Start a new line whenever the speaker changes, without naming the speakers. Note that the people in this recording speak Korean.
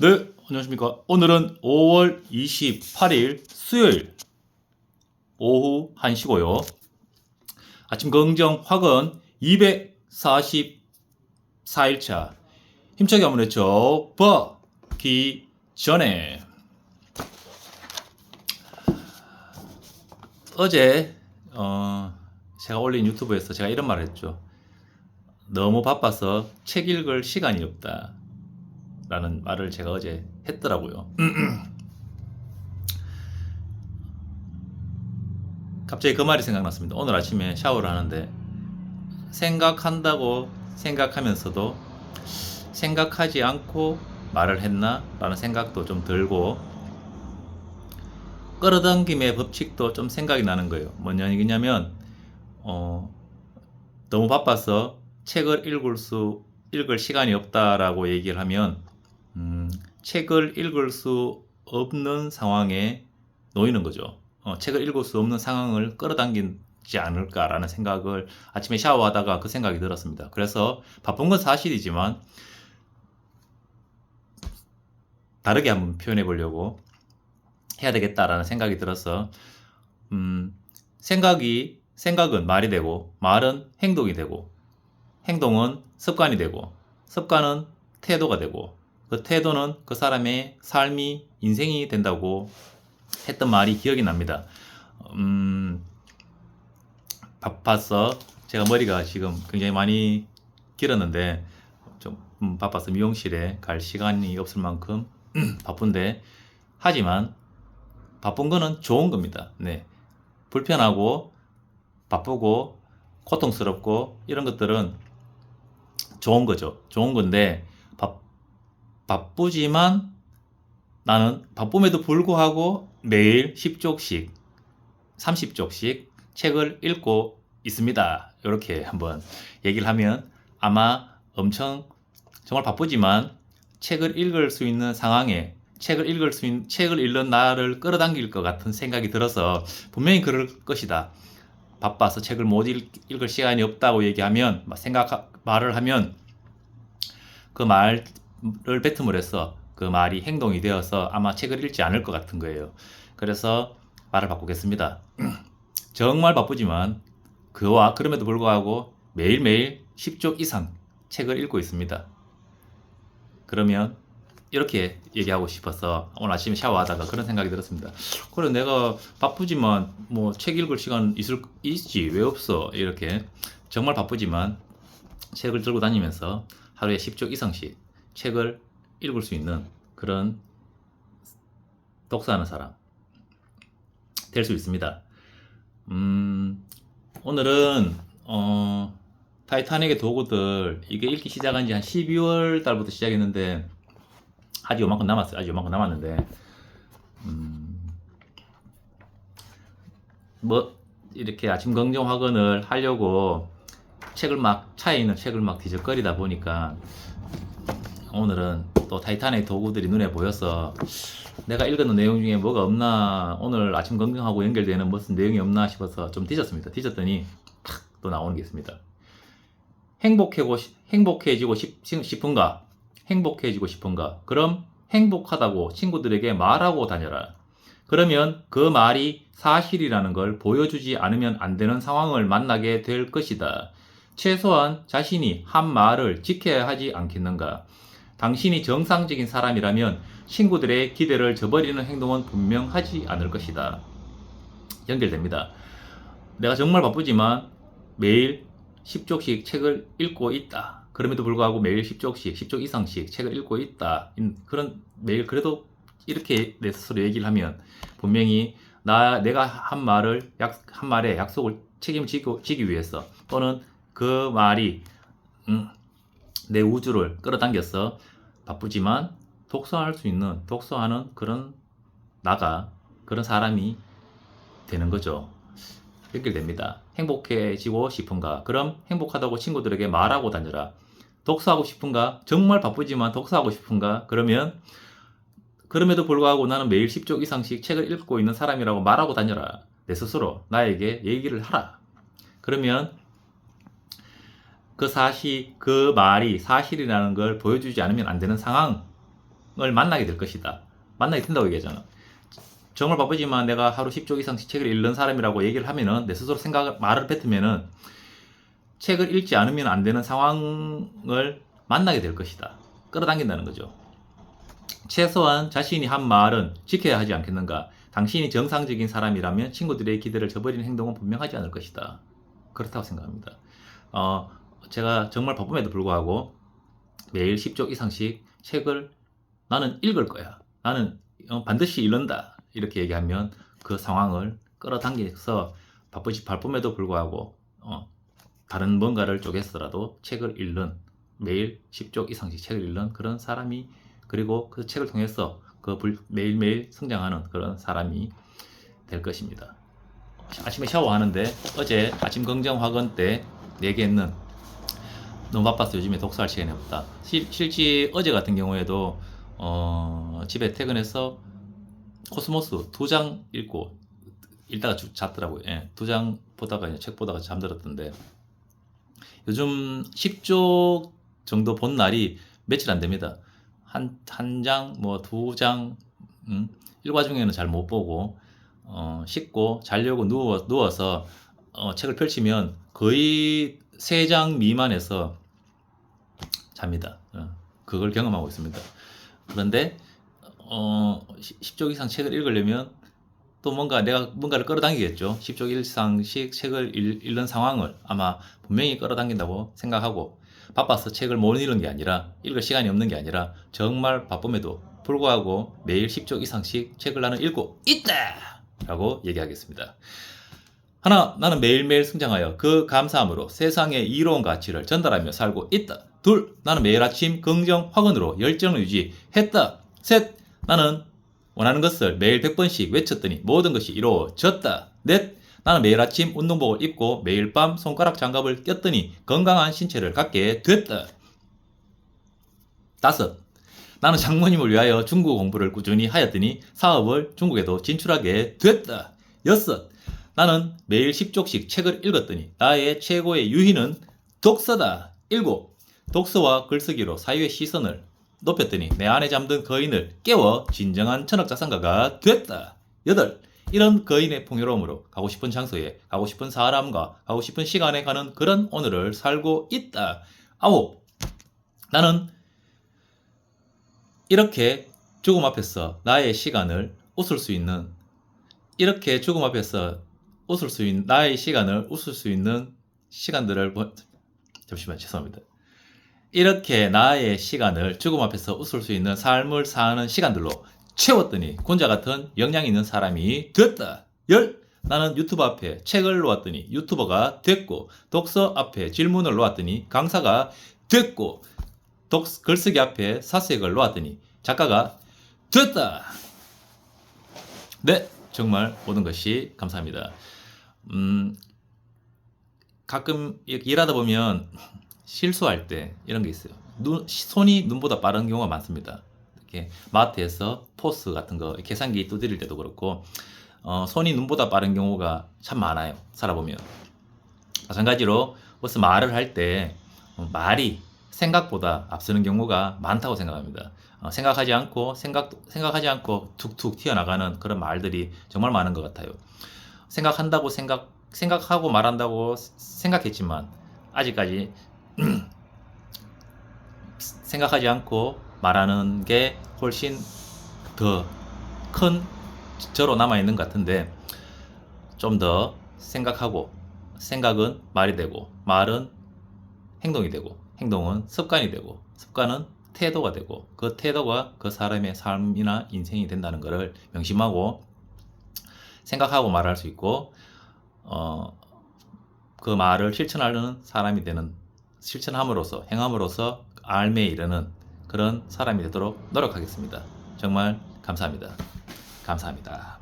네, 안녕하십니까. 오늘은 5월 28일 수요일 오후 1시고요. 아침 긍정 확은 244일차. 힘차게 한번 했죠. 버기 전에. 어제 제가 올린 유튜브에서 제가 이런 말을 했죠. 너무 바빠서 책 읽을 시간이 없다 라는 말을 제가 어제 했더라고요. 갑자기 그 말이 생각났습니다. 오늘 아침에 샤워를 하는데 생각한다고 생각하면서도 생각하지 않고 말을 했나? 라는 생각도 좀 들고 끌어당김의 법칙도 좀 생각이 나는 거예요. 뭐냐면 너무 바빠서 책을 읽을 시간이 없다라고 얘기를 하면 책을 읽을 수 없는 상황에 놓이는 거죠. 책을 읽을 수 없는 상황을 끌어당기지 않을까라는 생각을 아침에 샤워하다가 그 생각이 들었습니다. 그래서 바쁜 건 사실이지만 다르게 한번 표현해 보려고 해야 되겠다라는 생각이 들어서 생각은 말이 되고 말은 행동이 되고 행동은 습관이 되고 습관은 태도가 되고 그 태도는 그 사람의 삶이 인생이 된다고 했던 말이 기억이 납니다. 바빠서 제가 머리가 지금 굉장히 많이 길었는데 좀 바빠서 미용실에 갈 시간이 없을 만큼 바쁜데 하지만 바쁜 거는 좋은 겁니다. 네. 불편하고 바쁘고 고통스럽고 이런 것들은 좋은 거죠. 좋은 건데 바쁘지만 나는 바쁨에도 불구하고 매일 10쪽씩 30쪽씩 책을 읽고 있습니다. 이렇게 한번 얘기를 하면 아마 엄청 정말 바쁘지만 책을 읽을 수 있는 상황에 책을 읽는 나를 끌어당길 것 같은 생각이 들어서 분명히 그럴 것이다. 바빠서 책을 못 읽을 시간이 없다고 얘기하면 말을 하면 그 말을 뱉음을 해서 그 말이 행동이 되어서 아마 책을 읽지 않을 것 같은 거예요. 그래서 말을 바꾸겠습니다. 정말 바쁘지만 그럼에도 불구하고 매일매일 10쪽 이상 책을 읽고 있습니다. 그러면 이렇게 얘기하고 싶어서 오늘 아침에 샤워하다가 그런 생각이 들었습니다. 그래 내가 바쁘지만 뭐 책 읽을 시간 있지 왜 없어 이렇게 정말 바쁘지만 책을 들고 다니면서 하루에 10쪽 이상씩 책을 읽을 수 있는 그런 독서하는 사람 될 수 있습니다. 오늘은 타이타닉의 도구들 이게 읽기 시작한 지 한 12월 달부터 시작했는데 아직 요만큼 남았는데 뭐 이렇게 아침 긍정 확언을 하려고 차에 있는 책을 막 뒤적거리다 보니까 오늘은 또 타이타닉 도구들이 눈에 보여서 내가 읽었는 내용 중에 뭐가 없나 오늘 아침 건강하고 연결되는 무슨 내용이 없나 싶어서 좀 뒤졌습니다. 뒤졌더니 탁 또 나오는 게 있습니다. 행복해지고 싶은가? 행복해지고 싶은가? 그럼 행복하다고 친구들에게 말하고 다녀라. 그러면 그 말이 사실이라는 걸 보여주지 않으면 안 되는 상황을 만나게 될 것이다. 최소한 자신이 한 말을 지켜야 하지 않겠는가? 당신이 정상적인 사람이라면 친구들의 기대를 저버리는 행동은 분명 하지 않을 것이다. 연결됩니다. 내가 정말 바쁘지만 매일 10쪽씩 책을 읽고 있다. 그럼에도 불구하고 매일 10쪽 이상씩 책을 읽고 있다. 그런 매일 그래도 이렇게 내 스스로 얘기를 하면 분명히 내가 한 말에 약속을 책임을 지기 위해서 또는 그 말이 내 우주를 끌어당겨서 바쁘지만 독서하는 그런 그런 사람이 되는 거죠. 연결됩니다. 행복해지고 싶은가? 그럼 행복하다고 친구들에게 말하고 다녀라. 독서하고 싶은가? 정말 바쁘지만 독서하고 싶은가? 그럼에도 불구하고 나는 매일 10쪽 이상씩 책을 읽고 있는 사람이라고 말하고 다녀라. 내 스스로 나에게 얘기를 하라. 그러면 그 말이 사실이라는 걸 보여주지 않으면 안 되는 상황 만나게 될 것이다. 만나게 된다고 얘기하잖아. 정말 바쁘지만 내가 하루 10쪽 이상 책을 읽는 사람이라고 얘기를 하면은 내 스스로 말을 뱉으면은 책을 읽지 않으면 안 되는 상황을 만나게 될 것이다. 끌어당긴다는 거죠. 최소한 자신이 한 말은 지켜야 하지 않겠는가. 당신이 정상적인 사람이라면 친구들의 기대를 저버리는 행동은 분명하지 않을 것이다. 그렇다고 생각합니다. 제가 정말 바쁨에도 불구하고 매일 10쪽 이상씩 책을 나는 읽을 거야. 나는 반드시 읽는다. 이렇게 얘기하면 그 상황을 끌어당겨서 바쁨에도 불구하고 다른 뭔가를 쪼개서라도 책을 읽는, 매일 10쪽 이상씩 책을 읽는 그런 사람이, 그리고 그 책을 통해서 매일매일 성장하는 그런 사람이 될 것입니다. 아침에 샤워하는데 어제 아침 긍정 학원 때 얘기했는, 너무 바빠서 요즘에 독서할 시간이 없다. 실제 어제 같은 경우에도 집에 퇴근해서 코스모스 2장 읽다가 잤더라고요. 예, 2장 보다가 책 보다가 잠들었던데, 요즘 10쪽 정도 본 날이 며칠 안 됩니다. 한 장, 뭐 2장, 일과 중에는 잘 못 보고, 씻고 자려고 누워서 책을 펼치면 거의 3장 미만에서 잡니다. 그걸 경험하고 있습니다. 그런데 10쪽 이상 책을 읽으려면 또 내가 뭔가를 끌어당기겠죠. 10쪽 이상씩 책을 읽는 상황을 아마 분명히 끌어당긴다고 생각하고, 바빠서 책을 못 읽는 게 아니라, 읽을 시간이 없는 게 아니라, 정말 바쁨에도 불구하고 매일 10쪽 이상씩 책을 나는 읽고 있다! 라고 얘기하겠습니다. 하나, 나는 매일매일 성장하여 그 감사함으로 세상의 이로운 가치를 전달하며 살고 있다. 둘, 나는 매일 아침 긍정 확언으로 열정을 유지했다. 셋, 나는 원하는 것을 매일 100번씩 외쳤더니 모든 것이 이루어졌다. 넷, 나는 매일 아침 운동복을 입고 매일 밤 손가락 장갑을 꼈더니 건강한 신체를 갖게 됐다. 다섯, 나는 장모님을 위하여 중국어 공부를 꾸준히 하였더니 사업을 중국에도 진출하게 됐다. 여섯, 나는 매일 10쪽씩 책을 읽었더니 나의 최고의 유희는 독서다. 일곱, 독서와 글쓰기로 사회의 시선을 높였더니 내 안에 잠든 거인을 깨워 진정한 천학자산가가 됐다. 여덟, 이런 거인의 풍요로움으로 가고 싶은 장소에, 가고 싶은 사람과 가고 싶은 시간에 가는 그런 오늘을 살고 있다. 아홉, 나는 이렇게 죽음 앞에서 나의 시간을 웃을 수 있는, 이렇게 죽음 앞에서 웃을 수 있는, 나의 시간을 웃을 수 있는 시간들을 잠시만, 죄송합니다. 이렇게 나의 시간을 죽음 앞에서 웃을 수 있는 삶을 사는 시간들로 채웠더니 군자 같은 역량 있는 사람이 됐다. 열, 나는 유튜브 앞에 책을 놓았더니 유튜버가 됐고, 독서 앞에 질문을 놓았더니 강사가 됐고, 글쓰기 앞에 사색을 놓았더니 작가가 됐다. 네, 정말 모든 것이 감사합니다. 가끔 일하다 보면 실수할 때 이런 게 있어요. 손이 눈보다 빠른 경우가 많습니다. 이렇게 마트에서 포스 같은 거 계산기 두드릴 때도 그렇고 손이 눈보다 빠른 경우가 참 많아요. 살아보면. 마찬가지로 무슨 말을 할 때 말이 생각보다 앞서는 경우가 많다고 생각합니다. 생각하지 않고 툭툭 튀어나가는 그런 말들이 정말 많은 것 같아요. 생각하고 말한다고 생각했지만 아직까지 생각하지 않고 말하는 게 훨씬 더 큰 저로 남아있는 것 같은데, 좀 더 생각하고, 생각은 말이 되고, 말은 행동이 되고, 행동은 습관이 되고, 습관은 태도가 되고, 그 태도가 그 사람의 삶이나 인생이 된다는 것을 명심하고 생각하고 말할 수 있고, 그 말을 실천하는 사람이 되는, 실천함으로써, 행함으로써 알매에 이르는 그런 사람이 되도록 노력하겠습니다. 정말 감사합니다. 감사합니다.